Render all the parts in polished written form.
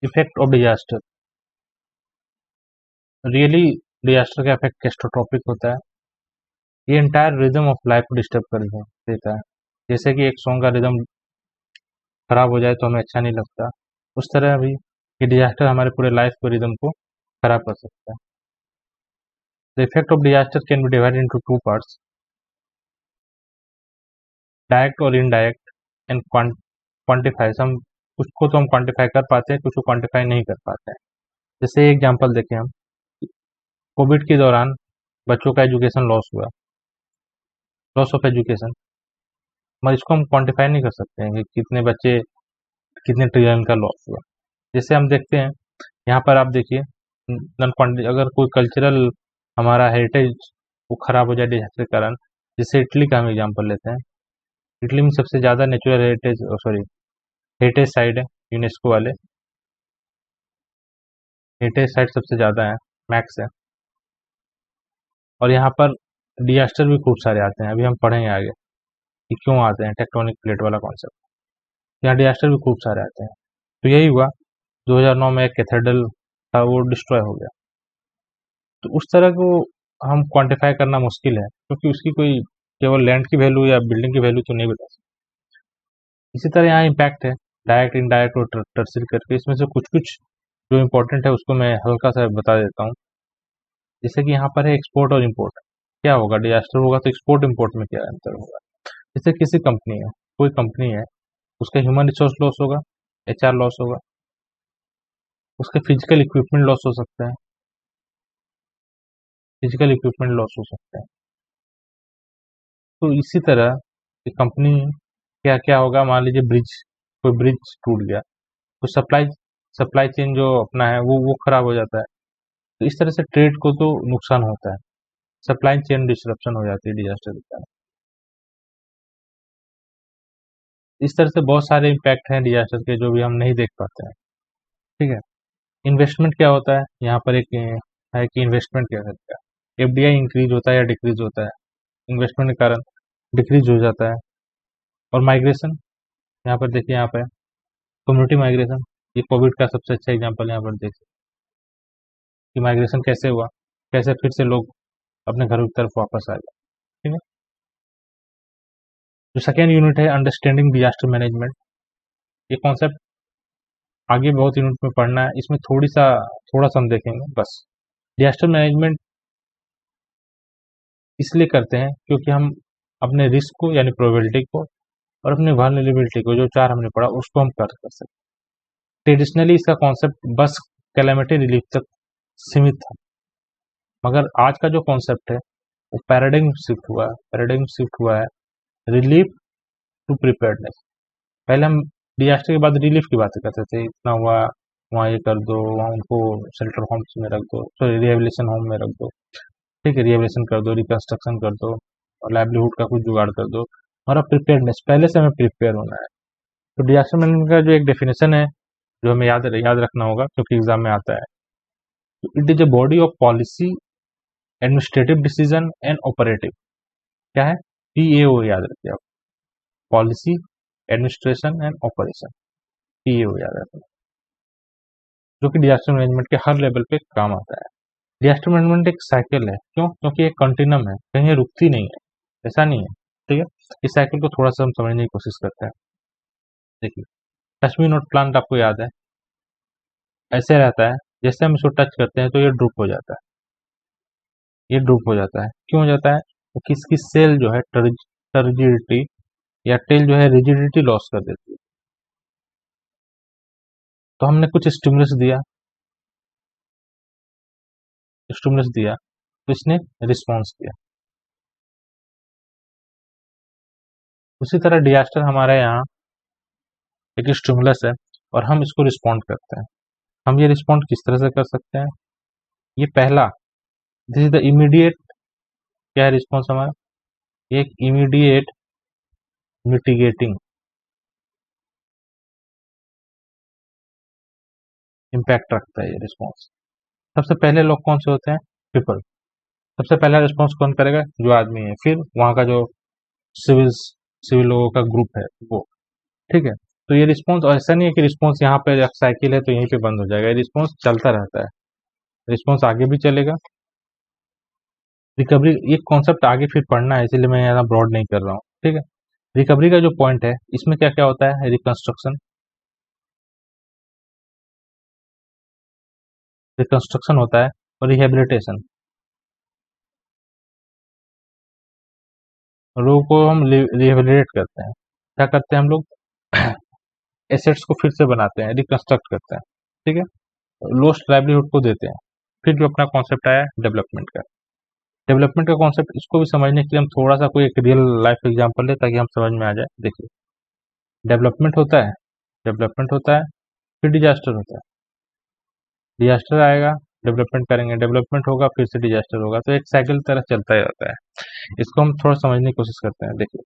Effect of disaster. Really disaster का effect catastrophic होता है। ये इंटायर रिदम ऑफ लाइफ को डिस्टर्ब कर देता है। जैसे कि एक सॉन्ग का रिदम खराब हो जाए तो हमें अच्छा नहीं लगता, उस तरह भी ये डिजास्टर हमारे पूरे लाइफ के रिदम को खराब कर सकता है। The effect of disaster can be divided into two parts, direct और इनडायरेक्ट एंड क्वांटिफाई। हम कुछ को तो हम क्वांटिफाई कर पाते हैं, कुछ को क्वांटिफाई नहीं कर पाते हैं। जैसे एग्जांपल देखें हम, कोविड के दौरान बच्चों का एजुकेशन लॉस हुआ, लॉस ऑफ एजुकेशन, मगर इसको हम क्वांटिफाई नहीं कर सकते हैं कि कितने बच्चे, कितने ट्रिलियन का लॉस हुआ। जैसे हम देखते हैं यहाँ पर, आप देखिए अगर कोई कल्चरल हमारा हेरिटेज वो खराब हो जाए डिजास्टर के कारण, जैसे इटली का हम एग्जांपल लेते हैं। इटली में सबसे ज़्यादा नेचुरल हेरिटेज हेरिटेज साइट है, यूनेस्को वाले हेरिटेज साइट सबसे ज़्यादा है, मैक्स है। और यहाँ पर डिजास्टर भी खूब सारे आते हैं, अभी हम पढ़ेंगे आगे कि क्यों आते हैं, टेक्टोनिक प्लेट वाला कॉन्सेप्ट। यहाँ डिजास्टर भी खूब सारे आते हैं। तो यही हुआ, 2009 में एक कैथेड्रल था वो डिस्ट्रॉय हो गया। तो उस तरह को हम क्वांटिफाई करना मुश्किल है, क्योंकि उसकी कोई केवल लैंड की वैल्यू या बिल्डिंग की वैल्यू तो नहीं बता सकते। इसी तरह यहाँ इम्पैक्ट है, डायरेक्ट, इनडायरेक्ट और टर्सरी करके। इसमें से कुछ कुछ जो इम्पोर्टेंट है उसको मैं हल्का सा बता देता हूँ। जैसे कि यहाँ पर है एक्सपोर्ट और इम्पोर्ट। क्या होगा, डिजास्टर होगा तो एक्सपोर्ट इम्पोर्ट में क्या अंतर होगा। जैसे किसी कंपनी है, कोई कंपनी है, उसका ह्यूमन रिसोर्स लॉस होगा, एचआर लॉस होगा, उसके फिजिकल इक्विपमेंट लॉस हो सकता है, फिजिकल इक्विपमेंट लॉस हो सकता है। तो इसी तरह कंपनी क्या क्या होगा, मान लीजिए कोई ब्रिज टूट गया तो सप्लाई सप्लाई चेन जो अपना है वो खराब हो जाता है। तो इस तरह से ट्रेड को तो नुकसान होता है, सप्लाई चेन डिसरप्शन हो जाती है डिजास्टर के कारण। इस तरह से बहुत सारे इम्पैक्ट हैं डिजास्टर के जो भी हम नहीं देख पाते हैं। ठीक है, इन्वेस्टमेंट क्या होता है, यहाँ पर एक है कि इन्वेस्टमेंट क्या करता है। एफडीआई इंक्रीज होता है या डिक्रीज होता है, इन्वेस्टमेंट के कारण डिक्रीज हो जाता है। और माइग्रेशन, यहाँ पर देखिए, यहाँ पे कम्युनिटी माइग्रेशन, ये कोविड का सबसे अच्छा एग्जांपल यहाँ पर देखिए कि माइग्रेशन कैसे हुआ, कैसे फिर से लोग अपने घरों की तरफ वापस आ गए। ठीक है, जो सेकेंड यूनिट है अंडरस्टैंडिंग डिजास्टर मैनेजमेंट, ये कॉन्सेप्ट आगे बहुत यूनिट में पढ़ना है, इसमें थोड़ा सा हम देखेंगे बस। डिजास्टर मैनेजमेंट इसलिए करते हैं क्योंकि हम अपने रिस्क को यानी प्रोबेबिलिटी को और अपने वल्नरेबिलिटी को, जो चार हमने पढ़ा, उसको हम कर सकते। ट्रेडिशनली इसका कॉन्सेप्ट बस कैलेमिटी रिलीफ तक सीमित था, मगर आज का जो कॉन्सेप्ट है वो पैराडिग्म शिफ्ट हुआ है रिलीफ टू प्रिपेयर्डनेस। पहले हम डिजास्टर के बाद रिलीफ की बातें करते थे, इतना हुआ वहाँ ये कर दो, वहाँ उनको शेल्टर होम्स में रख दो, सॉरी रिहेबिलिटेशन होम में रख दो, ठीक है, रिहेबिलिटेशन कर दो, रिकंस्ट्रक्शन कर दो और लाइवलीहुड का कुछ जुगाड़ कर दो। और अब प्रिपेयर्डनेस, पहले से हमें प्रिपेयर होना है। तो डिजास्टर मैनेजमेंट का जो एक डेफिनेशन है जो हमें याद रखना होगा क्योंकि एग्जाम में आता है, तो it is a body of policy, administrative decision and operative. क्या है, पीएओ याद रखिए आप, policy, administration and operation, PAO याद रखना, जो कि डिजास्टर मैनेजमेंट के हर लेवल पे काम आता है। डिजास्टर मैनेजमेंट एक साइकिल है, क्यों, क्योंकि एक कंटिन्यूम है, कहीं ये रुकती नहीं है, ऐसा नहीं है। ठीक है, इस साइकिल को थोड़ा सा हम समझने की कोशिश करते हैं। देखिए, कश्मीर नोट प्लांट आपको याद है, ऐसे रहता है, जैसे हम इसको टच करते हैं तो ये ड्रूप हो जाता है, ये ड्रूप हो जाता है। क्यों हो जाता है, क्योंकि इसकी सेल जो है टर्जिडिटी या टेल जो है रिजिडिटी लॉस कर देती है। तो हमने कुछ स्टिमुलस दिया तो इसने रिस्पॉन्स किया। उसी तरह डिजास्टर हमारे यहाँ एक स्टिमुलस है और हम इसको रिस्पॉन्ड करते हैं। हम ये रिस्पॉन्ड किस तरह से कर सकते हैं, ये पहला, दिस इज द इमीडिएट, क्या है रिस्पॉन्स हमारा, ये एक इमीडिएट मिटिगेटिंग इम्पैक्ट रखता है ये रिस्पॉन्स। सबसे पहले लोग कौन से होते हैं, पीपल। सबसे पहला रिस्पॉन्स कौन करेगा, जो आदमी है, फिर वहां का जो सिविल सिविल लोगों का ग्रुप है वो। ठीक है, तो ये रिस्पॉन्स ऐसा नहीं है कि रिस्पॉन्स यहाँ पे साइकिल है तो यहीं पे बंद हो जाएगा, रिस्पॉन्स चलता रहता है, रिस्पॉन्स आगे भी चलेगा। रिकवरी ये कॉन्सेप्ट आगे फिर पढ़ना है, इसलिए मैं यहाँ ब्रॉड नहीं कर रहा हूँ, ठीक है। रिकवरी का जो पॉइंट है इसमें क्या क्या होता है, रिकंस्ट्रक्शन, रिकंस्ट्रक्शन होता है और रिहेबिलिटेशन। लोगों को हम रिहेबिलिटेट करते हैं, क्या करते हैं हम लोग एसेट्स को फिर से बनाते हैं, रिकंस्ट्रक्ट करते हैं, ठीक है, लॉस्ट लाइवलीहुड को देते हैं। फिर जो अपना कॉन्सेप्ट आया डेवलपमेंट का, डेवलपमेंट का कॉन्सेप्ट, इसको भी समझने के लिए हम थोड़ा सा कोई एक रियल लाइफ एग्जांपल ले ताकि हम समझ में आ जाए। देखिए डेवलपमेंट होता है, डेवलपमेंट होता है, फिर डिजास्टर होता है, डिजास्टर आएगा, डेवलपमेंट करेंगे, डेवलपमेंट होगा, फिर से डिजास्टर होगा, तो एक साइकिल तरह चलता ही रहता है। इसको हम थोड़ा समझने की कोशिश करते हैं। देखिए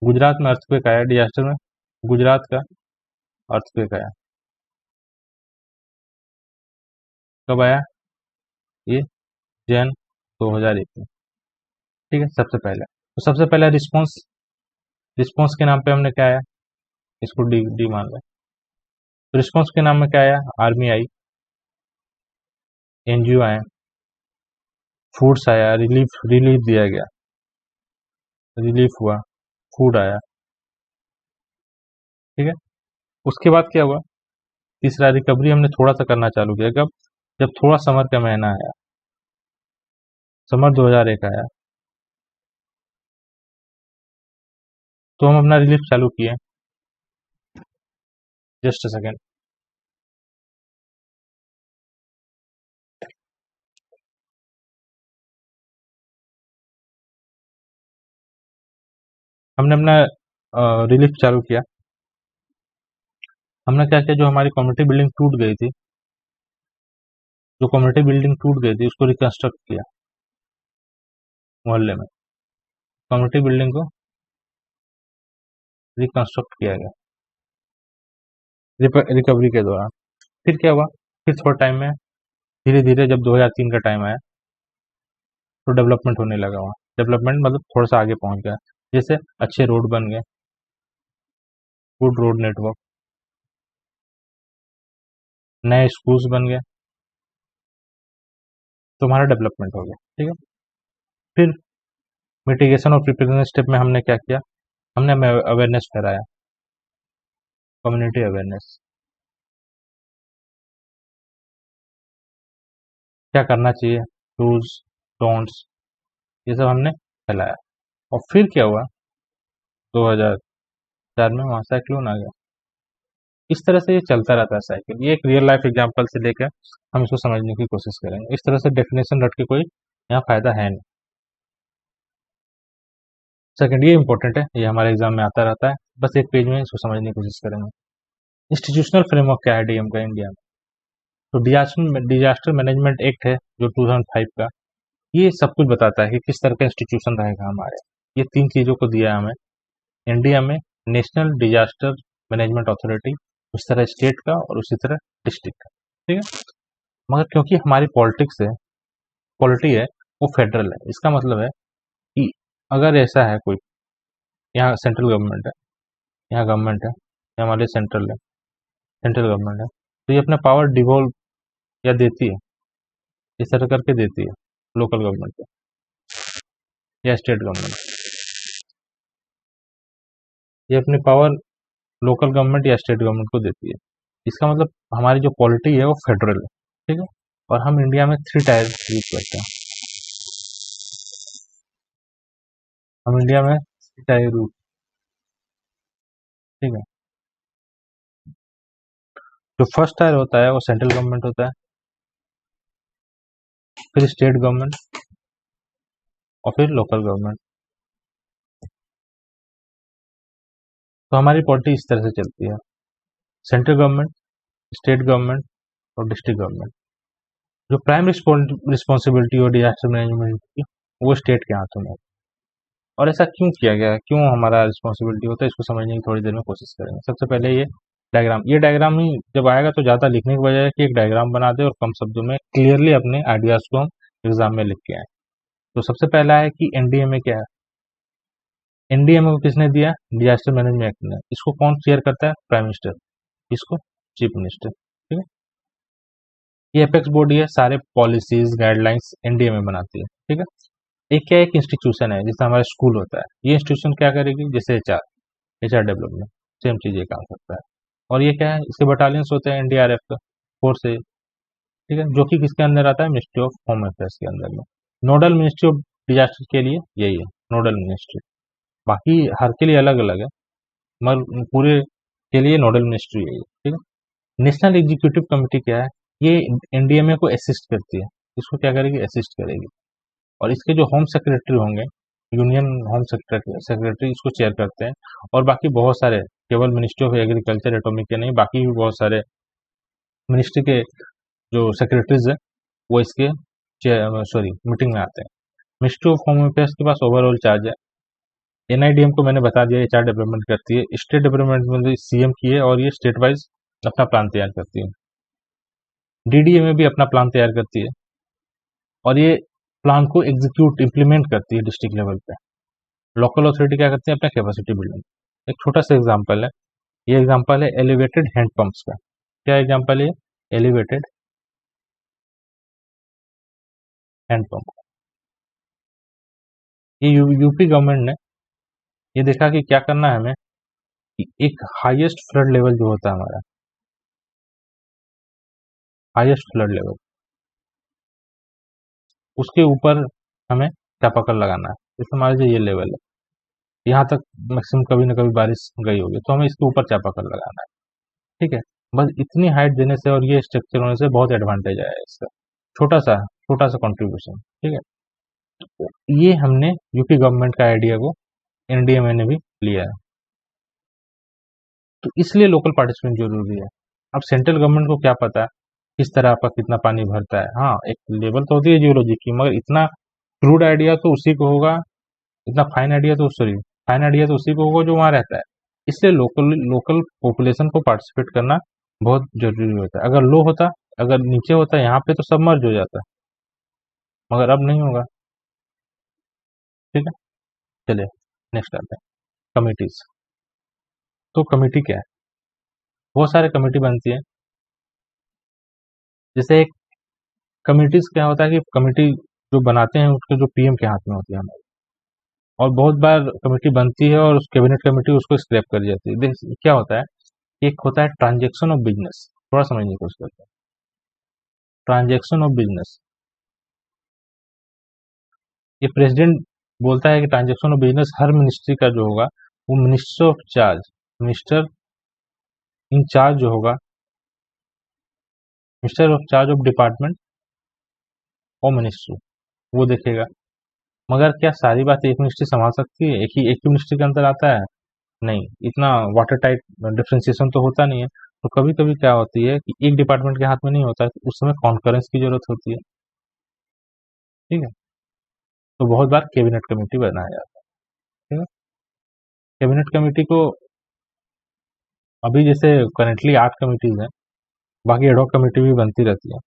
गुजरात में अर्थक्वेक आया, डिजास्टर में गुजरात का अर्थक्वेक आया, कब आया, ये जैन 2001 में, ठीक है, सबसे पहले। तो सबसे पहला रिस्पॉन्स, रिस्पॉन्स के नाम पे हमने क्या आया, इसको डी डी मान लें। तो रिस्पॉन्स के नाम में क्या आया, आर्मी आई, एनजीओ आए, फूड्स आया, रिलीफ रिलीफ दिया गया, रिलीफ हुआ, फूड आया, ठीक है। उसके बाद क्या हुआ, तीसरा रिकवरी हमने थोड़ा सा करना चालू किया, कब, जब थोड़ा समर का महीना आया, समर 2001 आया, तो हम अपना रिलीफ चालू किए। जस्ट अ सेकेंड, हमने अपना रिलीफ चालू किया। हमने क्या किया, जो हमारी कम्युनिटी बिल्डिंग टूट गई थी, जो कम्युनिटी बिल्डिंग टूट गई थी उसको रिकंस्ट्रक्ट किया मोहल्ले में, कम्युनिटी बिल्डिंग को रिकंस्ट्रक्ट किया गया रिकवरी के दौरान। फिर क्या हुआ, फिर थोड़ा टाइम में धीरे धीरे जब 2003 का टाइम आया तो डेवलपमेंट होने लगा वहाँ, डेवलपमेंट मतलब थोड़ा सा आगे पहुंच गया, जैसे अच्छे रोड बन गए, गुड रोड नेटवर्क, नए स्कूल्स बन गए, तो हमारा डेवलपमेंट हो गया, ठीक है। फिर मिटिगेशन और प्रिपेयरनेस स्टेप में हमने क्या किया, हमने अवेयरनेस फैलाया, कम्युनिटी अवेयरनेस, क्या करना चाहिए, डूज डोंट्स, ये सब हमने फैलाया। और फिर क्या हुआ, 2004 में वहां साइक्लोन आ गया। इस तरह से ये चलता रहता है साइकिल, ये एक रियल लाइफ एग्जांपल से लेकर हम इसको समझने की कोशिश करेंगे। इस तरह से डेफिनेशन रट के कोई यहाँ फायदा है नहीं। सेकंड, ये इंपॉर्टेंट है, ये हमारे एग्जाम में आता रहता है, बस एक पेज में इसको समझने की कोशिश करेंगे। इंस्टीट्यूशनल फ्रेमवर्क क्या है डीएम का इंडिया में, तो डिजास्टर मैनेजमेंट एक्ट है जो 2005 का, ये सब कुछ बताता है कि किस तरह का इंस्टीट्यूशन रहेगा हमारे। ये तीन चीजों को दिया है हमें इंडिया में, नेशनल डिजास्टर मैनेजमेंट अथॉरिटी, उस तरह स्टेट का और उसी तरह डिस्ट्रिक्ट का, ठीक है। मगर क्योंकि हमारी पॉलिटिक्स है, पॉलिटी है, वो फेडरल है, इसका मतलब है कि अगर ऐसा है कोई, यहाँ सेंट्रल गवर्नमेंट है, यहाँ गवर्नमेंट है, यहाँ हमारे सेंट्रल है, सेंट्रल गवर्नमेंट है, तो ये अपना पावर डिवोल्व या देती है, इस तरह करके देती है लोकल गवर्नमेंट को या स्टेट गवर्नमेंट, ये अपनी पावर लोकल गवर्नमेंट या स्टेट गवर्नमेंट को देती है। इसका मतलब हमारी जो पॉलिटी है वो फेडरल है, ठीक है। और हम इंडिया में 3 टायर यूज करते हैं, हम इंडिया में 3 टायर यूज, ठीक है। जो फर्स्ट टायर होता है वो सेंट्रल गवर्नमेंट होता है, फिर स्टेट गवर्नमेंट और फिर लोकल गवर्नमेंट। तो हमारी पॉलिटी इस तरह से चलती है, सेंट्रल गवर्नमेंट, स्टेट गवर्नमेंट और डिस्ट्रिक्ट गवर्नमेंट। जो प्राइम रिस्पॉन्सिबिलिटी और डिजास्टर मैनेजमेंट की, वो स्टेट के हाथों में है। और ऐसा क्यों किया गया है, क्यों हमारा रिस्पॉन्सिबिलिटी होता है, इसको समझने की थोड़ी देर में कोशिश करेंगे। सबसे पहले ये डायग्राम ही जब आएगा तो ज़्यादा लिखने की बजाय कि एक डायग्राम बना दे और कम शब्दों में क्लियरली अपने आइडियाज को हम एग्जाम में लिख के आए। तो सबसे पहला है कि एनडीए में क्या है, एनडीएमए को किसने दिया? डिजास्टर मैनेजमेंट एक्ट ने। इसको कौन चेयर करता है? Prime minister. इसको चीफ मिनिस्टर। ठीक है, ये एपेक्स बॉडी है, सारे पॉलिसीज गाइडलाइंस एनडीएमए बनाती है। ठीक है, एक क्या एक इंस्टीट्यूशन है जैसे हमारा स्कूल होता है, ये इंस्टीट्यूशन क्या करेगी? जैसे एचआर डेवलपमेंट, सेम चीज ये काम करता है। और ये क्या है? इसके बटालियंस होते हैं एनडीआरएफ का, फोर्स है। ठीक है, जो कि किसके अंदर आता है? मिनिस्ट्री ऑफ होम अफेयर्स के अंदर में। नोडल मिनिस्ट्री ऑफ डिजास्टर के लिए यही है, नोडल मिनिस्ट्री। बाकी हर के लिए अलग अलग है, मगर पूरे के लिए नोडल मिनिस्ट्री यही है। ठीक है, नेशनल एग्जीक्यूटिव कमेटी क्या है? ये एनडीएमए को असिस्ट करती है। इसको क्या करेगी? असिस्ट करेगी। और इसके जो होम सेक्रेटरी होंगे, यूनियन होम सेक्रेटरी इसको चेयर करते हैं। और बाकी बहुत सारे, केवल मिनिस्ट्री ऑफ एग्रीकल्चर एटॉमिक के नहीं, बाकी भी बहुत सारे मिनिस्ट्री के जो सेक्रेटरीज है वो इसके सॉरी मीटिंग में आते हैं। मिनिस्ट्री ऑफ होम अफेयर्स के पास ओवरऑल चार्ज है। एनआईडीएम को मैंने बता दिया, एचआर डेवलपमेंट करती है। स्टेट डेवलपमेंट में सीएम की है और ये स्टेट वाइज अपना प्लान तैयार करती है। डीडीए में भी अपना प्लान तैयार करती है और ये प्लान को एग्जीक्यूट इम्प्लीमेंट करती है डिस्ट्रिक्ट लेवल पे। लोकल अथॉरिटी क्या करती है? अपना कैपेसिटी बिल्डिंग। एक छोटा सा एग्जांपल है, ये एग्जांपल है एलिवेटेड हैंड पंप्स का। क्या एग्जांपल है? Elevated hand pump. ये यूपी गवर्नमेंट ने ये देखा कि क्या करना है हमें, कि एक हाईएस्ट फ्लड लेवल जो होता है हमारा, हाईएस्ट फ्लड लेवल, उसके ऊपर हमें चापाकल लगाना है। जैसे मान लीजिए ये लेवल है, यहाँ तक मैक्सिमम कभी ना कभी बारिश गई होगी, तो हमें इसके ऊपर चापाकल लगाना है। ठीक है, बस इतनी हाइट देने से और ये स्ट्रक्चर होने से बहुत एडवांटेज आया है इसका। छोटा सा कंट्रीब्यूशन। ठीक है, तो ये हमने यूपी गवर्नमेंट का आइडिया को एनडीएमए ने भी लिया है, तो इसलिए लोकल पार्टिसिपेंट जरूरी है। अब सेंट्रल गवर्नमेंट को क्या पता है किस तरह आपका कितना पानी भरता है? हाँ, एक लेवल तो होती है जियोलॉजी की, मगर इतना क्रूड आइडिया तो उसी को होगा, इतना फाइन आइडिया तो सॉरी फाइन आइडिया तो उसी को होगा जो वहां रहता है। इसलिए लोकल लोकल पॉपुलेशन को पार्टिसिपेट करना बहुत जरूरी होता है। अगर लो होता, अगर नीचे होता यहाँ पे, तो सब मर्ज हो जाता, मगर अब नहीं होगा। ठीक है, चलिए नेक्स्ट आते हैं कमिटीज। तो कमेटी क्या है? बहुत सारे कमेटी बनती है। जैसे एक कमिटीज क्या होता है कि कमेटी जो बनाते हैं उसके जो पीएम के हाथ में होती है हमारे। और बहुत बार कमेटी बनती है और उस कैबिनेट कमेटी उसको स्क्रैप कर जाती है। क्या होता है? एक होता है ट्रांजेक्शन ऑफ बिजनेस, थोड़ा समझने की कोशिश करते हैं। ट्रांजेक्शन ऑफ बिजनेस, ये प्रेसिडेंट बोलता है कि transaction of business her ministry का जो होगा वो minister of charge, minister in charge जो होगा, minister of charge of department और मिनिस्ट्री, वो देखेगा। मगर क्या सारी बात एक मिनिस्ट्री संभाल सकती है? एक ही मिनिस्ट्री के अंदर आता है? नहीं, इतना वाटर टाइट डिफ्रेंसिएशन तो होता नहीं है। तो कभी कभी क्या होती है कि एक डिपार्टमेंट के हाथ में नहीं होता है, तो उस समय कॉन्करेंस की जरूरत होती है। ठीक है, तो बहुत बार कैबिनेट कमेटी बनाया जाता है। ठीक है, कैबिनेट कमेटी को अभी जैसे करेंटली 8 कमिटीज हैं, बाकी एडॉक कमेटी भी बनती रहती है।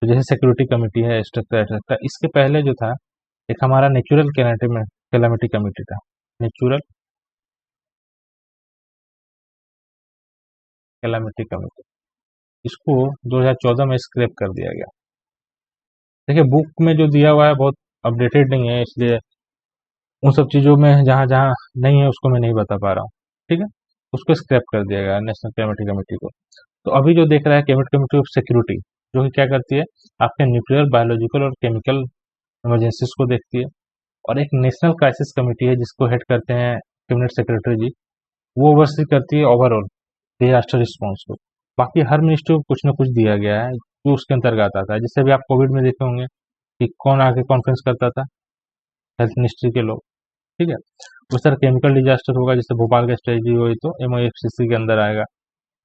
तो जैसे सिक्योरिटी कमेटी है, स्ट्रक्चर एक्सेट्रा। इसके पहले जो था एक हमारा नेचुरल कैलामिटी कमेटी था, नेचुरल कैलामिटी कमेटी। इसको 2014 में स्क्रैप कर दिया गया। देखिए बुक में जो दिया हुआ है बहुत अपडेटेड नहीं है, इसलिए उन सब चीज़ों में जहाँ जहाँ नहीं है उसको मैं नहीं बता पा रहा हूँ। ठीक है, उसको स्क्रैप कर दिया गया नेशनल कैलामिटी कमेटी को। तो अभी जो देख रहा है कैबिनेट कमेटी ऑफ सिक्योरिटी, जो कि क्या करती है, आपके न्यूक्लियर, बायोलॉजिकल और केमिकल इमरजेंसीज को देखती है। और एक नेशनल क्राइसिस कमेटी है जिसको हेड करते हैं कैबिनेट सेक्रेटरी जी, वो ओवरसी करती है ओवरऑल डिजास्टर रिस्पॉन्स को। बाकी हर मिनिस्ट्री को कुछ ना कुछ दिया गया है जो उसके अंतर्गत आता है। जैसे भी आप कोविड में देखे होंगे कि कौन आके कॉन्फ्रेंस करता था? हेल्थ मिनिस्ट्री के लोग। ठीक है, उस तरह केमिकल डिजास्टर होगा, जैसे भोपाल का स्ट्रेटजी हुई तो एमओएफसीसी के अंदर आएगा।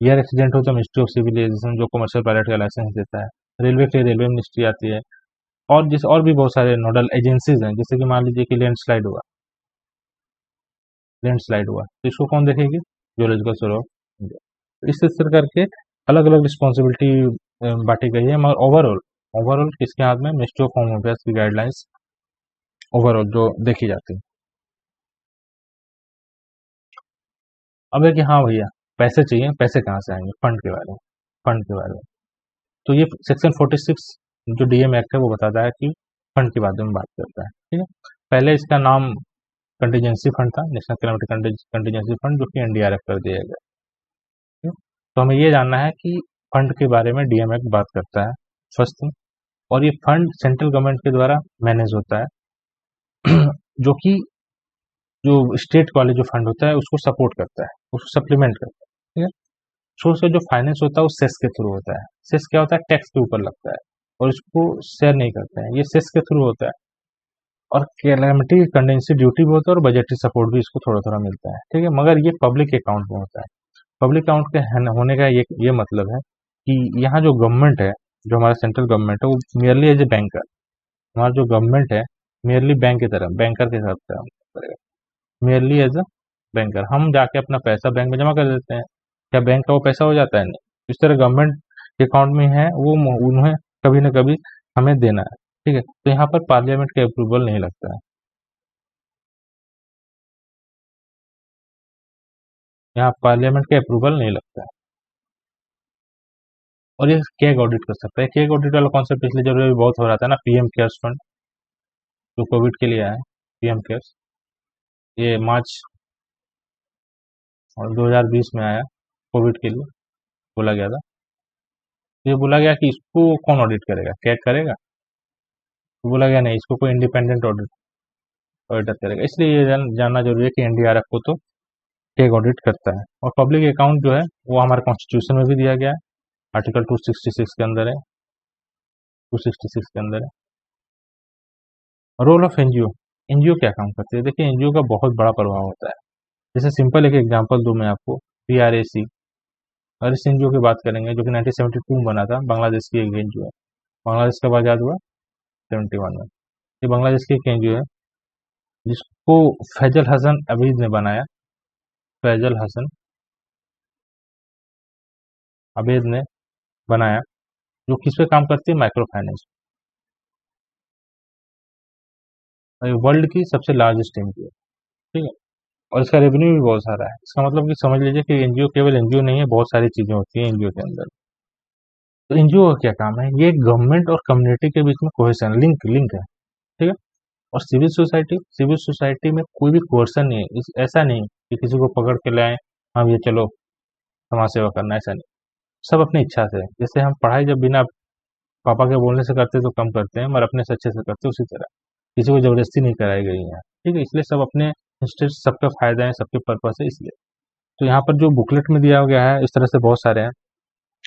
एयर एक्सीडेंट हो तो मिनिस्ट्री ऑफ सिविल एविएशन जो कमर्शियल पायलट का लाइसेंस देता है। रेलवे के लिए रेलवे मिनिस्ट्री आती है। और जिस और भी बहुत सारे नोडल एजेंसीज हैं, जैसे कि मान लीजिए कि लैंडस्लाइड हुआ तो इसको कौन देखेगी? Geological survey of India. तो इस तरह करके अलग अलग रिस्पॉन्सिबिलिटी बांटी गई है, मगर ओवरऑल ओवरऑल किसके हाथ में? मिनिस्ट्री ऑफ होम अफेयर्स की गाइडलाइंस ओवरऑल जो देखी जाती है। अब है कि हाँ भैया पैसे चाहिए, पैसे कहाँ से आएंगे, फंड के बारे में, फंड के बारे में। तो ये सेक्शन 46 जो डीएम एक्ट है वो बताता है कि फंड के बारे में बात करता है। ठीक है, पहले इसका नाम कंटीजेंसी फंड था, नेशनल कैलेमिटी कंटीजेंसी फंड, जो कि एनडीआरएफ कर दिया गया। ठीक है? तो हमें ये जानना है कि फंड के बारे में डीएम एक्ट बात करता है, फर्स्ट थिंग। और ये फंड सेंट्रल गवर्नमेंट के द्वारा मैनेज होता है जो कि जो स्टेट वाले जो फंड होता है उसको सपोर्ट करता है, उसको सप्लीमेंट करता है। ठीक है, सोर्स ऑफ जो फाइनेंस होता है वो सेस के थ्रू होता है। सेस क्या होता है, टैक्स के ऊपर लगता है और इसको शेयर नहीं करते हैं, ये सेस के थ्रू होता है। और कैलेमिटी कंडेंसी ड्यूटी भी होता है और बजटरी सपोर्ट भी इसको थोड़ा थोड़ा मिलता है। ठीक है, मगर ये पब्लिक अकाउंट में होता है। पब्लिक अकाउंट के होने का ये मतलब है कि यहाँ जो गवर्नमेंट है, जो हमारा सेंट्रल गवर्नमेंट है, वो मियरली एज ए बैंकर, हमारा जो गवर्नमेंट है मियरली बैंक की तरह बैंकर के हिसाब से काम करेगा, मियरली एज अ बैंकर। हम जाके अपना पैसा बैंक में जमा कर देते हैं, क्या बैंक का वो पैसा हो जाता है? नहीं। इस तरह गवर्नमेंट के अकाउंट में है वो, उन्हें कभी ना कभी हमें देना है। ठीक है, तो यहाँ पर पार्लियामेंट का अप्रूवल नहीं लगता है, यहाँ पार्लियामेंट का अप्रूवल नहीं लगता है। और ये केग ऑडिट कर सकता है। केग ऑडिट वाला कॉन्सेप्ट इसलिए जरूरी बहुत हो रहा था ना, पीएम केयर्स फंड जो कोविड के लिए आया है, पीएम केयर्स, ये मार्च और 2020 में आया, कोविड के लिए बोला गया था। ये बोला गया कि इसको कौन ऑडिट करेगा, कैग करेगा? तो बोला गया नहीं, इसको कोई इंडिपेंडेंट ऑडिटर करेगा। इसलिए ये जानना जरूरी है कि एनडीआरएफ को तो कैग ऑडिट करता है। और पब्लिक अकाउंट जो है वो हमारे कॉन्स्टिट्यूशन में भी दिया गया है, आर्टिकल 266 के अंदर है, 266 के अंदर है। रोल ऑफ एनजीओ, एनजीओ क्या काम करती है? देखिए एनजीओ का बहुत बड़ा प्रभाव होता है। जैसे सिंपल एक एग्जांपल दूं मैं आपको, पीआरएसी। और इस एनजीओ की बात करेंगे जो कि 1972 में बना था, बांग्लादेश की एक एनजीओ है। बांग्लादेश कब आजाद हुआ? 71 में। ये बांग्लादेश की एक एनजीओ है जिसको फैजल हसन अबीद ने बनाया, फैजल हसन अबीद ने बनाया, जो किस पे काम करती है? Micro finance. वर्ल्ड की सबसे लार्जेस्ट एनजीओ। ठीक है, और इसका रेवेन्यू भी बहुत सारा है। इसका मतलब कि समझ लीजिए कि एनजीओ केवल एनजीओ नहीं है, बहुत सारी चीजें होती हैं एनजीओ के अंदर। तो एनजीओ का क्या काम है? ये गवर्नमेंट और कम्युनिटी के बीच में कोहेशन, लिंक लिंक है। ठीक है, और सिविल सोसाइटी, सिविल सोसाइटी में कोई भी कोर्सन नहीं है। ऐसा नहीं कि किसी को पकड़ के लाएं, हम ये चलो समाज सेवा करना, ऐसा नहीं। सब अपनी इच्छा से है। जैसे हम पढ़ाई जब बिना पापा के बोलने से करते तो कम करते हैं, मगर अपने से अच्छे से करते, उसी तरह किसी को जबरदस्ती नहीं कराई गई है। ठीक है, इसलिए सब अपने इंटरेस्ट, सबका फायदा है, सबके पर्पस है, इसलिए। तो यहाँ पर जो बुकलेट में दिया गया है, इस तरह से बहुत सारे हैं।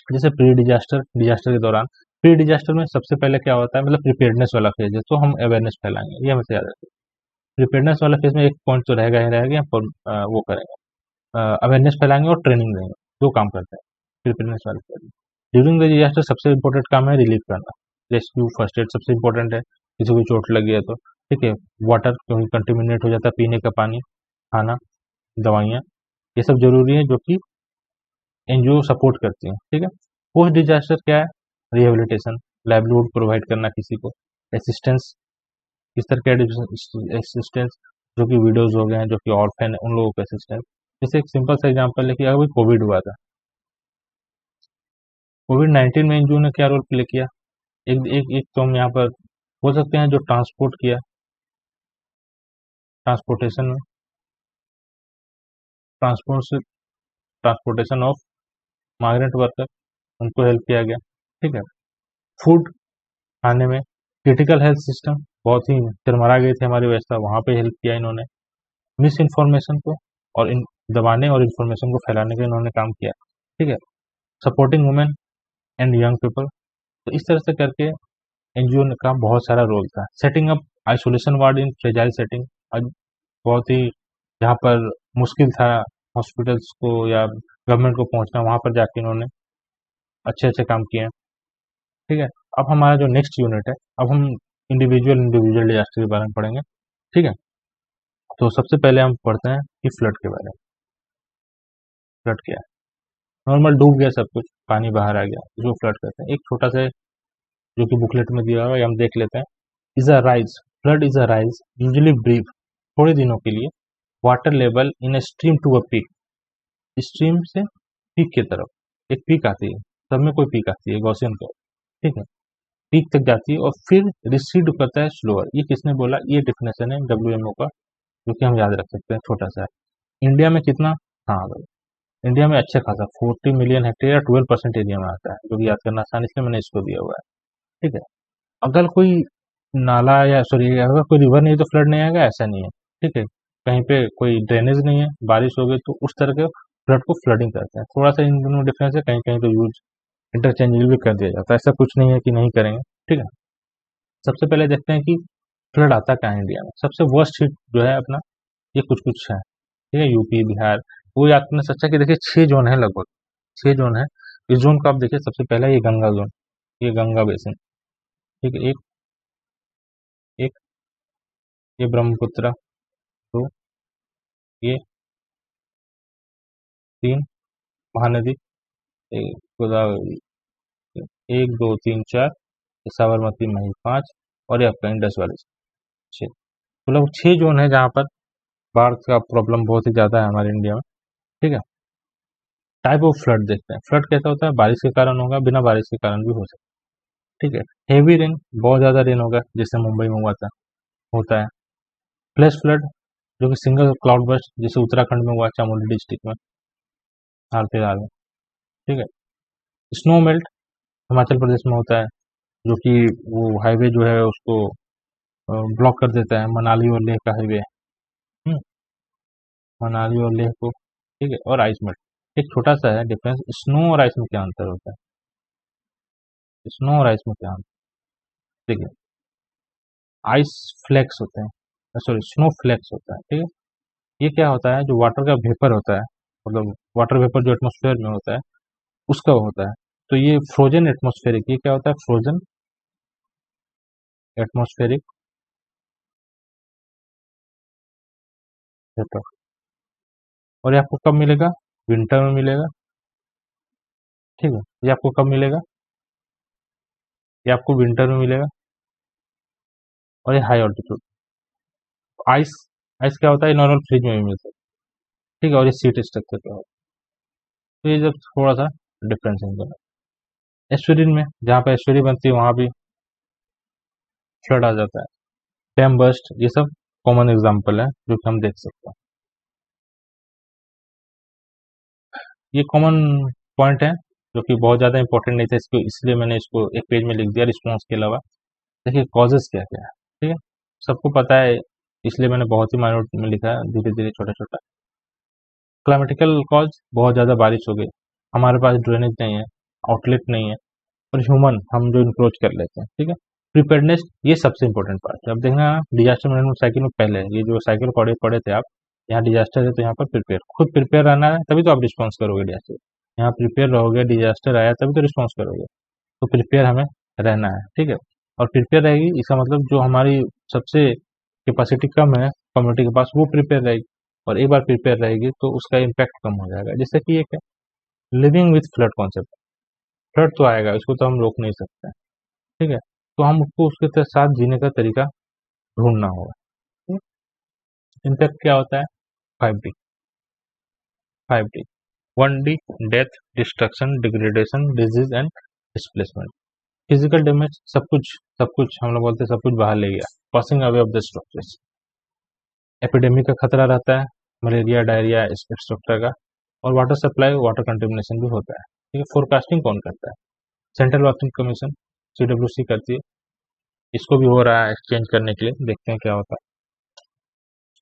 जैसे प्री डिजास्टर, डिजास्टर के दौरान, प्री डिजास्टर में सबसे पहले क्या होता है, मतलब प्रिपेयरनेस वाला फेज है, तो हम अवेयरनेस फैलाएंगे, ये हमें याद रखें। प्रिपेयरनेस वाला फेज में एक पॉइंट तो रहेगा ही रहेगा, पर वो करेंगे, अवेयरनेस फैलाएंगे और ट्रेनिंग देंगे, दो काम करते हैं प्रिपेयरनेस वाले फेज में। ड्यूरिंग द डिजास्टर सबसे इंपॉर्टेंट काम है रिलीफ करना, रेस्क्यू, फर्स्ट एड सबसे इंपॉर्टेंट है। किसी को चोट लगी है तो, ठीक है, वाटर क्योंकि कंटेमिनेट हो जाता है, पीने का पानी, खाना, दवाइयाँ, ये सब जरूरी है जो कि एनजीओ सपोर्ट करती हैं। ठीक है, पोस्ट डिजास्टर क्या है? रिहेबिलिटेशन, लाइवलीहुड प्रोवाइड करना किसी को, असिस्टेंस, किस तरह के असिस्टेंस, जो कि विडोज हो गए हैं, जो कि ऑर्फन है, उन लोगों को असिस्टेंस। जैसे एक सिंपल सा एग्जांपल है कि अभी कोविड हुआ था, कोविड-19 में एनजीओ ने क्या रोल प्ले किया? एक तो हम यहाँ पर बोल सकते हैं जो ट्रांसपोर्ट किया, ट्रांसपोर्टेशन में, ट्रांसपोर्टेशन ऑफ माइग्रेंट वर्कर, उनको हेल्प किया गया। ठीक है, फूड खाने में, क्रिटिकल हेल्थ सिस्टम, बहुत ही चरमरा गई थी हमारी व्यवस्था, वहाँ पे हेल्प किया इन्होंने। मिस इन्फॉर्मेशन को और इन दबाने और इन्फॉर्मेशन को फैलाने का इन्होंने काम किया। ठीक है, supporting women and young people, तो इस तरह से करके एनजीओ का बहुत सारा रोल था। सेटिंग अप आइसोलेशन वार्ड इन फ्रेजाइल सेटिंग, बहुत ही जहाँ पर मुश्किल था हॉस्पिटल्स को या गवर्नमेंट को पहुंचना, वहां पर जाके इन्होंने अच्छे अच्छे काम किए हैं। ठीक है, अब हमारा जो नेक्स्ट यूनिट है, अब हम इंडिविजुअल डिजास्टर के बारे में पढ़ेंगे। ठीक है, तो सबसे पहले हम पढ़ते हैं कि फ्लड के बारे में। फ्लड क्या है? नॉर्मल डूब गया सब कुछ, पानी बाहर आ गया, जो फ्लड कहते हैं। एक छोटा सा जो कि बुकलेट में दिया हुआ है, हम देख लेते हैं। Is a rise, flood is a rise usually brief, थोड़े दिनों के लिए, water level in a stream to a peak, stream से पीक की तरफ एक पीक आती है, सब में कोई पीक आती है गॉसियन कर्व, ठीक है, पीक तक जाती है और फिर रिसीड करता है स्लोअर। ये किसने बोला? ये डेफिनेशन है डब्ल्यूएमओ का, जो कि हम याद रख सकते हैं, छोटा सा है। इंडिया में कितना? हाँ भाई, इंडिया में अच्छा खासा 40 मिलियन हेक्टेयर या 12% एरिया में आता है, जो कि याद करना आसान, इसलिए मैंने इसको दिया हुआ है, ठीक है। अगर कोई नाला या सॉरी अगर कोई रिवर नहीं तो फ्लड नहीं आएगा, ऐसा नहीं है, ठीक है। कहीं पे कोई ड्रेनेज नहीं है, बारिश हो गई तो उस तरह के फ्लड को फ्लडिंग कहते हैं। थोड़ा सा इन दोनों डिफरेंस है, कहीं कहीं तो यूज इंटरचेंजेबल भी कर दिया जाता है, ऐसा कुछ नहीं है कि नहीं करेंगे, ठीक है। सबसे पहले देखते हैं कि फ्लड आता कहाँ है इंडिया में। सबसे वर्स्ट हिट जो है अपना, ये कुछ कुछ है, ठीक है, यूपी बिहार। वो याद करना सच्चा कि देखिए 6 जोन है, लगभग 6 जोन है। इस जोन को आप देखिए, सबसे पहला ये गंगा जोन, ये गंगा बेसिन, ठीक है, एक एक ये ब्रह्मपुत्र, दो, ये 3 महानदी, गोदावरी, 1 2 3 4, साबरमती मही 5, और ये आपका इंडस वाली 6। मतलब 6 जोन है जहाँ पर बाढ़ का प्रॉब्लम बहुत ही ज्यादा है हमारे इंडिया में, ठीक है। टाइप ऑफ फ्लड देखते हैं। फ्लड कैसा होता है? बारिश के कारण होगा, बिना बारिश के कारण भी हो सकता है, ठीक है। हेवी रेन, बहुत ज्यादा रेन होगा, जैसे मुंबई में हुआ था, होता है। फ्लैश फ्लड, जो कि सिंगल क्लाउड बर्स्ट, जैसे उत्तराखंड में हुआ, चामुंडी डिस्ट्रिक्ट में हाल फिलहाल में, ठीक है। स्नो मेल्ट, हिमाचल प्रदेश में होता है, जो कि वो हाईवे जो है उसको ब्लॉक कर देता है, मनाली और लेह का हाईवे, हम्म, मनाली और लेह को, ठीक है। और आइस मेल्ट, एक छोटा सा है डिफरेंस, स्नो और आइस में क्या अंतर होता है? स्नो और आइस में क्या अंतर? देखिए, आइस फ्लेक्स होते हैं, सॉरी स्नो फ्लेक्स होता है, ठीक है। ये क्या होता है? जो वाटर का वेपर होता है, मतलब वाटर वेपर जो एटमोस्फेयर में होता है, उसका होता है। तो ये फ्रोजन एटमोस्फेरिक, ये क्या होता है? Frozen atmospheric vapour. और ये आपको कब मिलेगा? विंटर में मिलेगा, ठीक है। ये आपको कब मिलेगा? ये आपको विंटर में मिलेगा। और ये हाई ऑल्टीट्यूड। आइस, आइस क्या होता है? नॉर्मल फ्रिज में भी मिलता है, ठीक है। और ये सीट स्ट्रक्चर का होता है। तो ये जब थोड़ा सा डिफरेंस है इनका। एस्टुअरीन में, जहाँ पे एस्टुअरी बनती है वहां भी फ्लड आ जाता है। डैम बर्स्ट, ये सब कॉमन एग्जाम्पल है जो कि हम देख सकते हैं। ये कॉमन पॉइंट है, जो कि बहुत ज़्यादा इंपॉर्टेंट नहीं था, इसको इसलिए मैंने इसको एक पेज में लिख दिया रिस्पॉन्स के अलावा। देखिए कॉजेज क्या क्या है, ठीक है, सबको पता है, इसलिए मैंने बहुत ही माइनोट में लिखा है, धीरे धीरे छोटा छोटा। क्लाइमेटिकल कॉज, बहुत ज़्यादा बारिश हो गई, हमारे पास ड्रेनेज नहीं है, आउटलेट नहीं है, और ह्यूमन हम जो इंक्रोच कर लेते हैं, ठीक है। प्रिपेयरनेस, ये सबसे इंपॉर्टेंट पार्ट है। अब देखना, डिजास्टर मैनेजमेंट साइकिल में पहले ये जो साइकिल पढ़े पढ़े थे आप, यहाँ डिजास्टर है तो यहाँ पर प्रिपेयर, खुद प्रिपेयर रहना है, तभी तो आप रिस्पॉन्स करोगे डिजास्टर। यहाँ प्रिपेयर रहोगे, डिजास्टर आया तभी तो रिस्पॉन्स करोगे। तो प्रिपेयर हमें रहना है, ठीक है। और प्रिपेयर रहेगी, इसका मतलब जो हमारी सबसे कैपेसिटी कम है कम्युनिटी के पास, वो प्रिपेयर रहेगी। और एक बार प्रिपेयर रहेगी तो उसका इम्पैक्ट कम हो जाएगा। जैसे कि एक है living with flood concept. Flood तो आएगा, इसको तो हम रोक नहीं सकते, ठीक है। तो हम उसको उसके साथ जीने का तरीका ढूंढना होगा। इम्पैक्ट क्या होता है? 5D, 5D, 1D, death, destruction, degradation, disease and displacement. Physical damage, सब कुछ हम लोग बोलते हैं सब कुछ बाहर ले गया, passing away of the structures. Epidemic का खतरा रहता है, मलेरिया, डायरिया, स्ट्रक्चर का। और वाटर सप्लाई, वाटर कंटेमिनेशन भी होता है, ठीक है। फोरकास्टिंग कौन करता है? सेंट्रल वाटरिंग कमीशन, CWC करती है। इसको भी हो रहा है एक्सचेंज करने के लिए, देखते हैं क्या होता है।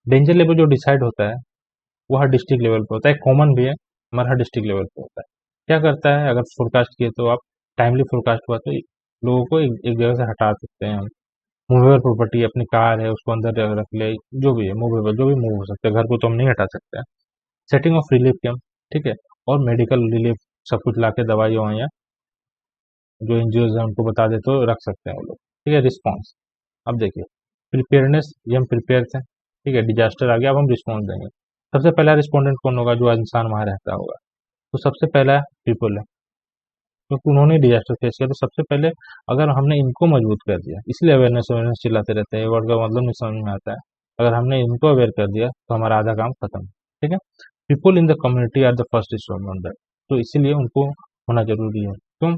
डेंजर लेवल जो डिसाइड होता है वो हर डिस्ट्रिक्ट लेवल पे होता है, कॉमन भी है, हमारा हर डिस्ट्रिक्ट लेवल पे होता है। क्या करता है? अगर फोरकास्ट किए तो आप टाइमली फोरकास्ट हुआ तो लोगों को एक जगह से हटा सकते हैं हम। मूवेबल प्रॉपर्टी, अपनी कार है उसको अंदर रख ले, जो भी है मूवेबल, जो भी मूव हो सकता है, घर को तो हम नहीं हटा सकते हैं। सेटिंग ऑफ रिलीफ कैंप, ठीक है। और मेडिकल रिलीफ, सब कुछ ला के दवाई ववाइयाँ जो एनजीओ है उनको बता दे तो रख सकते हैं वो लोग, ठीक है। रिस्पॉन्स, अब देखिए प्रिपेयरनेस, ये हम प्रिपेयर थे, ठीक है, डिजास्टर आ गया, अब हम रिस्पॉन्स देंगे। सबसे पहला रिस्पोंडेंट कौन होगा? जो इंसान वहां रहता होगा। तो सबसे पहला पीपल है, क्योंकि उन्होंने डिजास्टर फेस किया। तो सबसे पहले अगर हमने इनको मजबूत कर दिया, इसलिए अवेयरनेस अवेयरनेस चिल्लाते रहते हैं, वर्ड का मतलब नहीं समझ में आता है। अगर हमने इनको अवेयर कर दिया तो हमारा आधा काम खत्म, ठीक है। People in the community are the first responder, तो इसीलिए उनको होना जरूरी है। क्यों?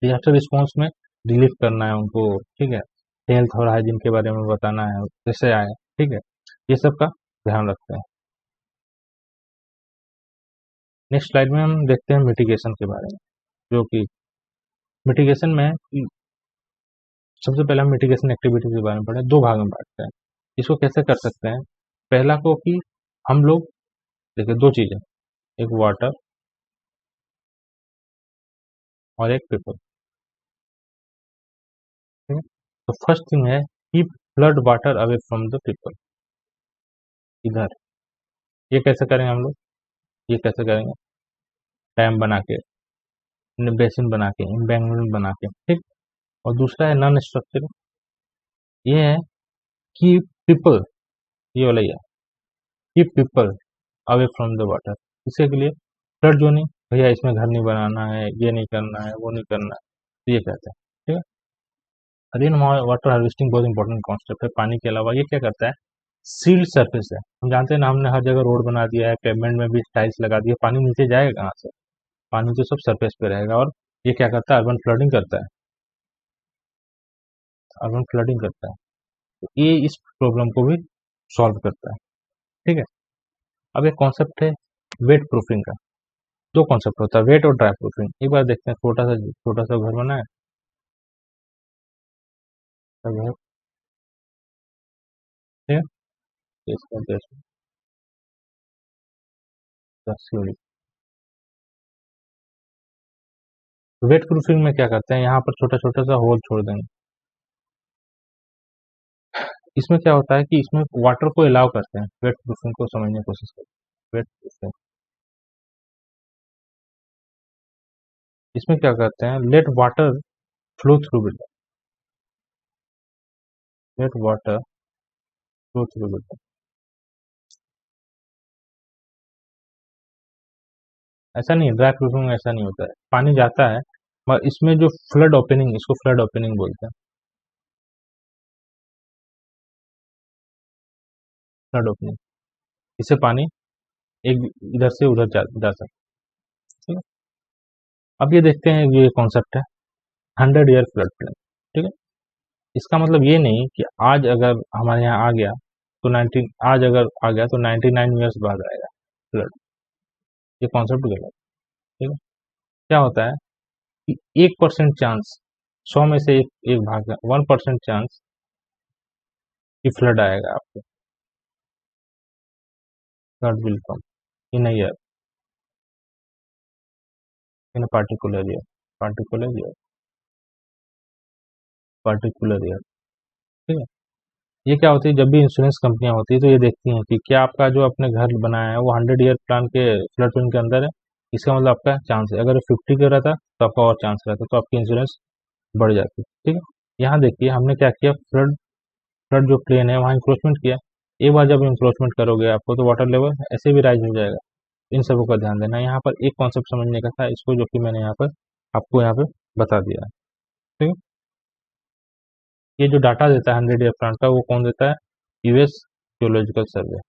डिजास्टर रिस्पॉन्स में रिलीफ करना है उनको, ठीक है, हेल्थ और हाइजीन के बारे में बताना है, कैसे आए, ठीक है, ये सब का ध्यान रखते हैं। नेक्स्ट स्लाइड में हम देखते हैं मिटिगेशन के बारे में, जो कि मिटिगेशन में सबसे पहले हम मिटिगेशन एक्टिविटीज के बारे में पढ़े, दो भाग में बांटते हैं। इसको कैसे कर सकते हैं? पहला को कि हम लोग देखिए दो चीजें, एक वाटर और एक पीपल, ठीक है। तो फर्स्ट थिंग है keep flood water away from the people. इधर ये कैसे करेंगे हम लोग? ये कैसे करेंगे? डैम बना के, बेसिन बना के, एम्बैंकमेंट बना के, ठीक। और दूसरा है नॉन स्ट्रक्चरल, ये है कि पीपल, ये वाला ही है, keep people away from the water. इसी के लिए फ्लड जोनिंग, भैया इसमें घर नहीं बनाना है, ये नहीं करना है, वो नहीं करना है, तो ये कहते हैं, ठीक है। रेन वाटर हार्वेस्टिंग बहुत इंपॉर्टेंट कॉन्सेप्ट है। पानी के अलावा ये क्या करता है? सील्ड सरफेस है, हम जानते हैं ना, हमने हर जगह रोड बना दिया है, पेमेंट में भी टाइल्स लगा दिया, पानी नीचे जाएगा कहाँ से? पानी तो सब सरफेस पे रहेगा। और ये क्या करता है? अर्बन फ्लडिंग करता है, अर्बन फ्लडिंग करता है, तो ये इस प्रॉब्लम को भी सॉल्व करता है, ठीक है। अब एक कॉन्सेप्ट है वेट प्रूफिंग का। दो कॉन्सेप्ट होता है, वेट और ड्राई प्रूफिंग। एक बार देखते हैं, छोटा सा घर बना है, घर, ठीक है, इसका जस्ट 10 सीढ़ी। वेट प्रूफिंग में क्या करते हैं? यहाँ पर छोटा छोटा सा होल छोड़ देंगे। इसमें क्या होता है कि इसमें वाटर को अलाउ करते हैं। वेट प्रूफिंग को समझने की कोशिश करते हैं। वेट प्रूफिंग इसमें क्या करते हैं? Let water flow through building, let water flow through building. ऐसा नहीं, ड्राई प्रूफिंग में ऐसा नहीं होता है, पानी जाता है, मगर इसमें जो फ्लड ओपनिंग, इसको फ्लड ओपनिंग बोलते हैं, फ्लड ओपनिंग। इससे पानी एक इधर से उधर जा सकता है, ठीक है। अब ये देखते हैं, ये कॉन्सेप्ट है 100 ईयर फ्लड प्लेन, ठीक है। इसका मतलब ये नहीं कि आज अगर हमारे यहाँ आ गया तो 19, आज अगर आ गया तो 99 ईयर्स बाद आएगा फ्लड, ये कॉन्सेप्ट गलत, ठीक है। क्या होता है कि 1% चांस, 100 में से एक भाग, 1% चांस कि फ्लड आएगा आपको, flood will come in a year, in a particular year, particular year, particular year, ठीक है। ये क्या होती है? जब भी इंश्योरेंस कंपनियां होती है तो ये देखती हैं कि क्या आपका जो आपने घर बनाया है वो 100 ईयर प्लान के फ्लड प्लान के अंदर है, इसका मतलब आपका चांस है। अगर 50 का रहता तो आपका और चांस रहता, तो आपकी इंश्योरेंस बढ़ जाती, ठीक है। यहाँ देखिए हमने क्या किया, फ्लड, फ्लड जो प्लेन है वहाँ इंक्रोचमेंट किया। एक बार जब इंक्रोचमेंट करोगे आपको तो वाटर लेवल ऐसे भी राइज हो जाएगा। इन सबों का ध्यान देना है। यहाँ पर एक कॉन्सेप्ट समझने का था, इसको जो कि मैंने यहाँ पर आपको यहाँ पे बता दिया है, ठीक है। ये जो डाटा देता है 100 ईयर प्लान का, वो कौन देता है? यूएस जियोलॉजिकल सर्वे।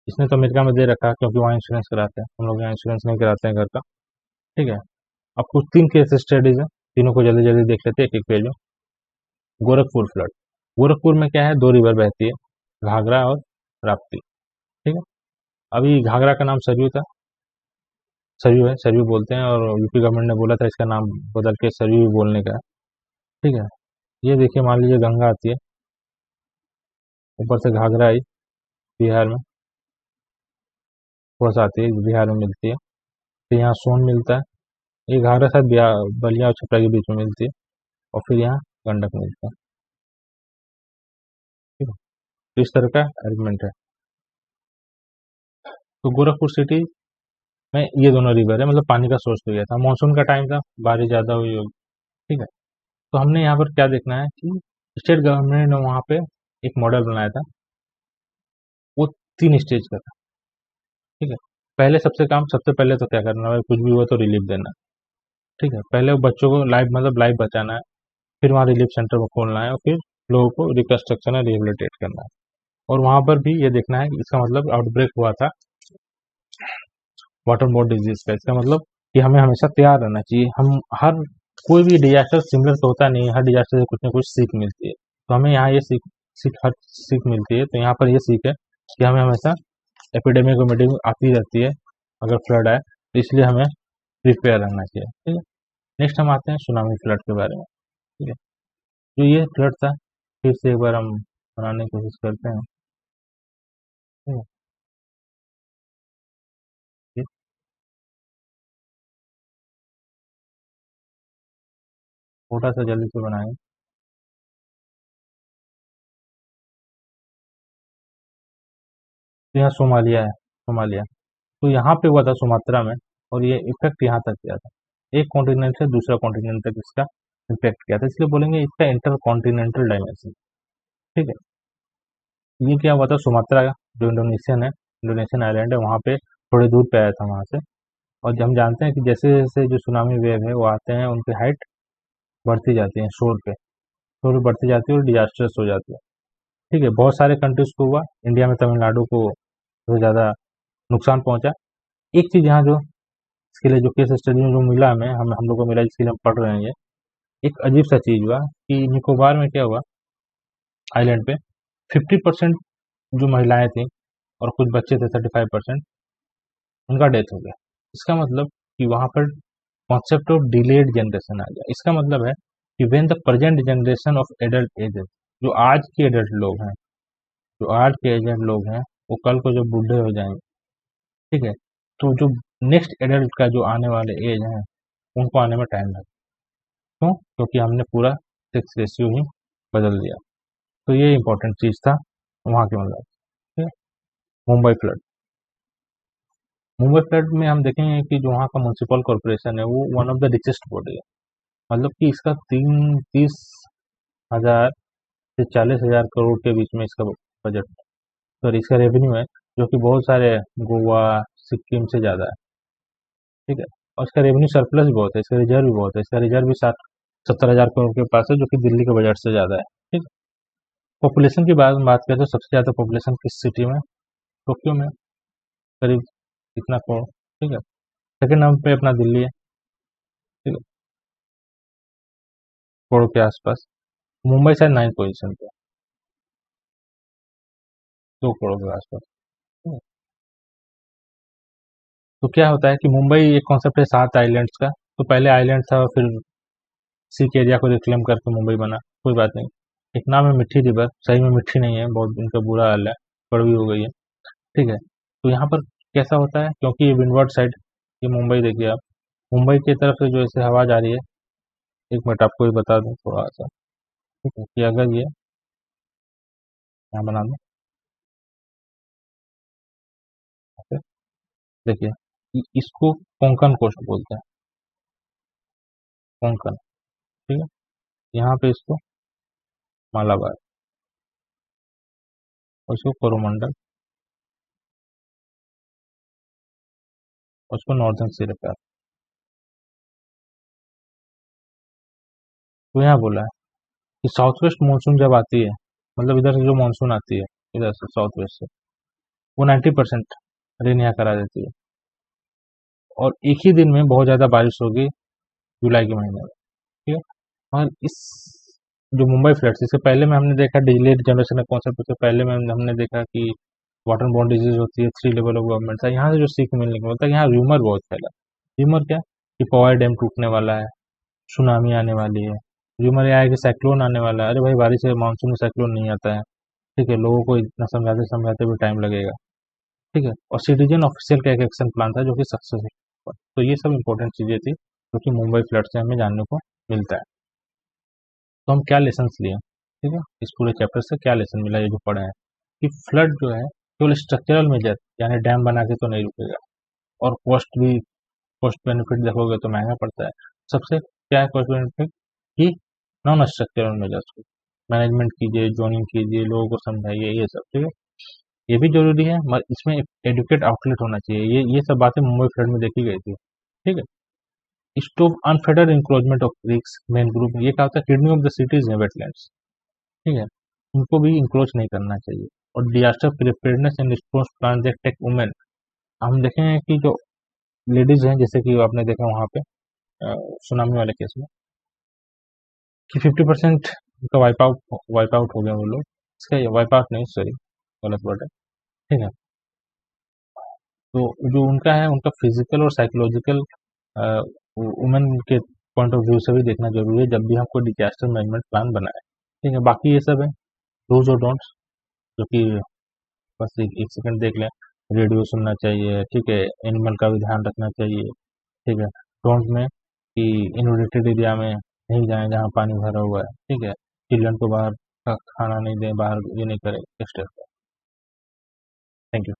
इसने तो अमेरिका में दे रखा है क्योंकि वहाँ इंश्योरेंस कराते हैं, हम लोग यहाँ इंश्योरेंस नहीं कराते हैं घर का, ठीक है। अब कुछ 3 केस स्टडीज है, तीनों को जल्दी जल्दी देख लेते हैं एक एक पेज में। गोरखपुर फ्लड, गोरखपुर में क्या है? दो रिवर बहती है, घाघरा और राप्ती, ठीक है। अभी घाघरा का नाम सरयू था, सरयू है, सरयू बोलते हैं, और यूपी गवर्नमेंट ने बोला था इसका नाम बदल के सरयू भी बोलने का, ठीक है। ये देखिए, मान लीजिए गंगा आती है, ऊपर से घाघरा आई बिहार में, बस आती है बिहार में मिलती है, फिर यहाँ सोन मिलता है, ये घाघरा शायद बलिया और छपरा के बीच में मिलती है, और फिर यहाँ गंडक मिलता है, ठीक है। तो इस तरह का अरेंजमेंट है। तो गोरखपुर सिटी में ये दोनों रिवर है, मतलब पानी का सोर्स हो गया था, मानसून का टाइम था, बारिश ज़्यादा हुई होगी, ठीक है। तो हमने यहाँ पर क्या देखना है कि स्टेट गवर्नमेंट ने वहाँ पे एक मॉडल बनाया था, वो 3 स्टेज का था, ठीक है। पहले सबसे पहले तो क्या करना है, कुछ भी हुआ तो रिलीफ देना, ठीक है। पहले बच्चों को लाइफ, मतलब लाइफ बचाना है, फिर वहाँ रिलीफ सेंटर को खोलना है, और फिर लोगों को रिकंस्ट्रक्शन और रिहेबिलिटेट करना है। और वहाँ पर भी ये देखना है कि इसका मतलब आउटब्रेक हुआ था वाटर बोर्न डिजीज का। इसका मतलब कि हमें हमेशा तैयार रहना चाहिए। हम हर कोई भी डिजास्टर सिमिलर तो होता नहीं है, हर डिजास्टर से कुछ ना कुछ सीख मिलती है। तो हमें यहाँ ये सीख सीख हर सीख मिलती है। तो यहाँ पर ये सीख है कि हमें हमेशा एपिडेमिक वेमिडेमिक आती रहती है अगर फ्लड आए, तो इसलिए हमें प्रिपेयर रहना चाहिए। ठीक है, नेक्स्ट हम आते हैं सुनामी फ्लड के बारे में। ठीक है, जो ये फ्लड था, फिर से एक बार हम बनाने की कोशिश करते हैं। ठीक है, ये छोटा सा जल्दी से बनाएं। तो यहाँ सोमालिया है, सोमालिया। तो यहाँ पे हुआ था सुमात्रा में, और ये इफेक्ट यहाँ तक किया था। एक कॉन्टिनेंट से दूसरा कॉन्टिनेंट तक इसका इम्पैक्ट किया था, इसलिए बोलेंगे इसका इंटर कॉन्टिनेंटल डायमेंशन। ठीक है, ये क्या हुआ था, सुमात्रा जो इंडोनेशियन है, इंडोनेशियन आइलैंड है, वहाँ पे थोड़ी दूर पे आया था वहाँ से। और हम जानते हैं कि जैसे जैसे जो सुनामी वेव है वो आते हैं, उनकी हाइट बढ़ती जाती है, शोर बढ़ती जाती है और डिजास्टर्स हो जाती है। ठीक है, बहुत सारे कंट्रीज को हुआ, इंडिया में तमिलनाडु को बहुत ज़्यादा नुकसान पहुंचा। एक चीज़ यहाँ जो इसके लिए जो केस स्टडी में जो मिला हमें, हम लोग को मिला, जिसके लिए हम पढ़ रहे हैं, ये एक अजीब सा चीज़ हुआ कि निकोबार में क्या हुआ, आइलैंड पे 50% जो महिलाएं थी और कुछ बच्चे थे 35%, उनका डेथ हो गया। इसका मतलब कि वहां पर कॉन्सेप्ट ऑफ डिलेड जनरेशन आ गया। इसका मतलब है कि when the present generation of adult ages, जो आज के एडल्ट लोग हैं, जो आज के एजेंट लोग हैं, वो कल को जब बूढ़े हो जाएंगे, ठीक है, तो जो नेक्स्ट एडल्ट का जो आने वाले एज है, उनको आने में टाइम लगेगा। क्यों? क्योंकि हमने पूरा सेक्स रेशियो ही बदल दिया। तो ये इंपॉर्टेंट चीज था वहाँ के मतलब। ठीक है, मुंबई फ्लड। मुंबई फ्लड में हम देखेंगे कि जो वहाँ का म्यूनसिपल कॉरपोरेशन है, वो one of the richest body है। मतलब कि इसका 30,000 से 40,000 करोड़ के बीच में इसका बजट, सॉरी इसका रेवेन्यू है, जो कि बहुत सारे गोवा, सिक्किम से ज़्यादा है। ठीक है, और इसका रेवेन्यू सरप्लस भी बहुत है, इसका रिजर्व भी बहुत है। इसका रिजर्व भी 60-70 हज़ार करोड़ के पास है, जो कि दिल्ली के बजट से ज़्यादा है। ठीक है, पॉपुलेशन की बात करें तो सबसे ज़्यादा पॉपुलेशन किस सिटी में, टोक्यो में, करीब इतना करोड़। ठीक है, सेकेंड नंबर पे अपना दिल्ली है। ठीक है, करोड़ के आसपास। मुंबई शायद 9 पोजीशन पे, 2 करोड़ के आसपास। ठीक है, तो क्या होता है कि मुंबई एक कॉन्सेप्ट है 7 आइलैंड्स का। तो पहले आइलैंड था, फिर सी के एरिया को रिक्लेम करके मुंबई बना। कोई बात नहीं। एक नाम है मिठी रिवर, सही में मिठी नहीं है, बहुत इनका बुरा हाल है, कड़वी हो गई है। ठीक है, तो यहाँ पर कैसा होता है, क्योंकि ये विंडवर्ड साइड, ये मुंबई देखिए आप, मुंबई की तरफ से जो ऐसे हवा जा रही है, एक मिनट आपको ये बता दूं थोड़ा सा। ठीक है, कि अगर ये यहाँ बना दूं, ऐसे, देखिए इसको कोंकण कोस्ट बोलते हैं, कोंकण। ठीक है, यहाँ पे इसको मालाबार, और इसको कोरोमंडल, और इसको नॉर्दर्न सिरेकल। तो यहाँ बोला है कि साउथ वेस्ट मानसून जब आती है, मतलब इधर से जो मानसून आती है, इधर से साउथ वेस्ट से, वो 90% रेन यहाँ करा देती है। और एक ही दिन में बहुत ज़्यादा बारिश होगी जुलाई के महीने में। ठीक है, और इस जो मुंबई फ्लड्स, इससे पहले में हमने देखा डिलेड जनरेशन का कॉन्सेप्ट, उससे पहले में हमने देखा कि वाटर बोर्न डिजीज होती है, 3 लेवल ऑफ गवर्नमेंट था। यहाँ से जो सीख मिलने को मिलता है, यहाँ र्यूमर बहुत फैला। र्यूमर क्या, कि पवाई डैम टूटने वाला है, सुनामी आने वाली है। र्यूमर यह है कि साइक्लोन आने वाला है। अरे भाई, बारिश से मानसून में साइक्लोन नहीं आता है। ठीक है, लोगों को इतना समझाते समझाते भी टाइम लगेगा। ठीक है, और सिटीजन ऑफिशियल का एक एक्शन प्लान था जो कि सक्सेसफुल हुआ। तो ये सब इंपॉर्टेंट चीजें थी जो कि मुंबई फ्लड से हमें जानने को मिलता है। तो हम क्या लेसन्स लिए, ठीक है, इस पूरे चैप्टर से क्या लेसन मिला, ये जो पढ़े हैं, कि फ्लड जो है केवल स्ट्रक्चरल मेजर, यानी डैम बना के तो नहीं रुकेगा, और कॉस्ट भी, कॉस्ट बेनिफिट देखोगे तो महंगा पड़ता है। सबसे क्या है कॉस्ट बेनिफिट, कि नॉन स्ट्रक्चरल मेजर्स को मैनेजमेंट कीजिए, जोनिंग कीजिए, लोगों को समझाइए, ये सब। ठीक है, ये भी जरूरी है, मगर इसमें एडुकेट आउटलेट होना चाहिए। ये सब बातें मुंबई फ्लड में देखी गई थी। ठीक है, stop unfettered encroachment of creeks mangroves, ये क्या होता है, किडनी ऑफ द सिटीज है वेटलैंड्स। ठीक है, उनको भी इंक्रोच नहीं करना चाहिए। और disaster preparedness and response plan that take women, हम देखेंगे कि जो लेडीज हैं, जैसे कि आपने देखा वहाँ पे सुनामी वाले केस में कि 50% उनका वाइप आउट हो गया वो लोग। इसका वाइप आउट नहीं, सॉरी गलत वर्ड है, ठीक है। तो जो उनका है, उनका फिजिकल और साइकोलॉजिकल वुमेन के पॉइंट ऑफ व्यू से भी देखना जरूरी है जब भी हम कोई डिजास्टर मैनेजमेंट प्लान बनाए, ठीक है। बाकी ये सब है डूज और डोंट्स, जो कि बस एक सेकंड देख लें। रेडियो सुनना चाहिए, ठीक है। एनिमल का भी ध्यान रखना चाहिए, ठीक है। डोंट में कि इनोवेटेड एरिया में नहीं जाएं जहाँ पानी भरा हुआ है, ठीक है। चिल्ड्रन को बाहर का खाना नहीं दें, बाहर ये नहीं करें, एक्स्ट्रा। Thank you.